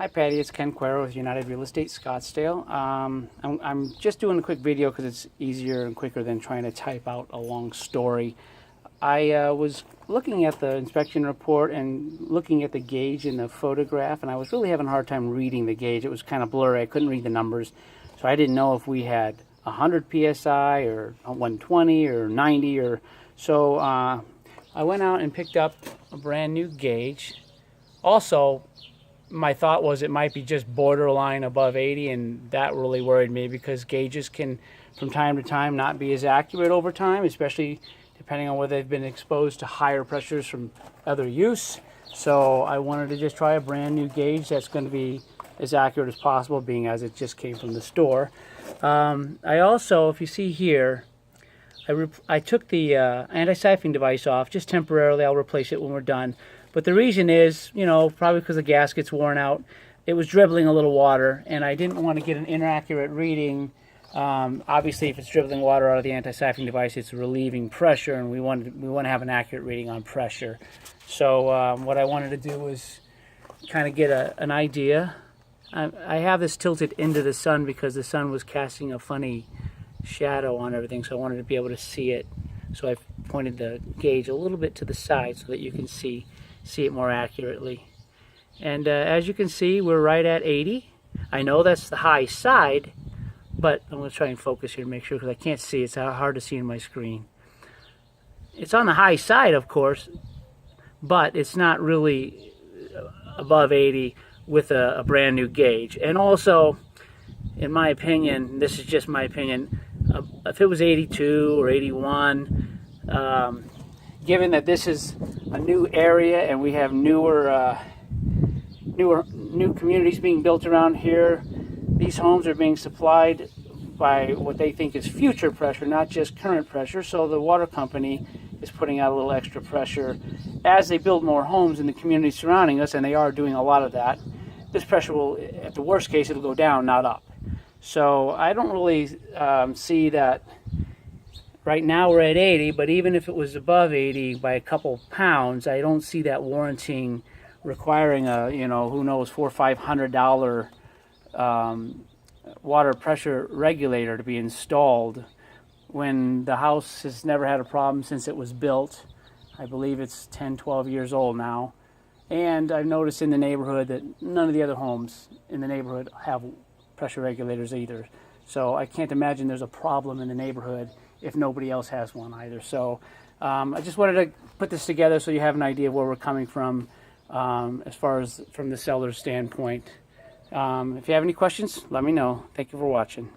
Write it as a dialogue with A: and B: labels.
A: Hi Patty, it's Ken Cuero with United Real Estate Scottsdale. I'm just doing a quick video because it's easier and quicker than trying to type out a long story. I was looking at the inspection report and looking at the gauge in the photograph, and I was really having a hard time reading the gauge. It was kind of blurry. I couldn't read the numbers, so I didn't know if we had 100 psi or 120 or 90 or so. I went out and picked up a brand new gauge. Also, my thought was it might be just borderline above 80, and that really worried me because gauges can from time to time not be as accurate over time, especially depending on whether they've been exposed to higher pressures from other use. So I wanted to just try a brand new gauge that's going to be as accurate as possible, being as it just came from the store. I also, if you see here, I took the anti-siphoning device off just temporarily. I'll replace it when we're done. But the reason is, probably because the gasket's worn out, it was dribbling a little water, and I didn't want to get an inaccurate reading. Obviously, if it's dribbling water out of the anti-siphoning device, it's relieving pressure, and we want to have an accurate reading on pressure. So what I wanted to do was kind of get an idea. I have this tilted into the sun because the sun was casting a funny shadow on everything, so I wanted to be able to see it. So I pointed the gauge a little bit to the side so that you can see it more accurately. And as you can see, we're right at 80. I know that's the high side, but I'm going to try and focus here to make sure because I can't see. It's hard to see in my screen. It's on the high side, of course, but it's not really above 80 with a brand new gauge. And also, in my opinion, this is just my opinion, if it was 82 or 81, given that this is a new area and we have new communities being built around here, these homes are being supplied by what they think is future pressure, not just current pressure. So the water company is putting out a little extra pressure as they build more homes in the community surrounding us, and they are doing a lot of that. This pressure will, at the worst case, it'll go down, not up. So I don't really see that. Right now we're at 80, but even if it was above 80 by a couple pounds, I don't see that warranting requiring a, who knows, $400 or $500 water pressure regulator to be installed when the house has never had a problem since it was built. I believe it's 10, 12 years old now. And I've noticed in the neighborhood that none of the other homes in the neighborhood have pressure regulators either. So I can't imagine there's a problem in the neighborhood if nobody else has one either. So I just wanted to put this together so you have an idea of where we're coming from as far as from the seller's standpoint. If you have any questions, let me know. Thank you for watching.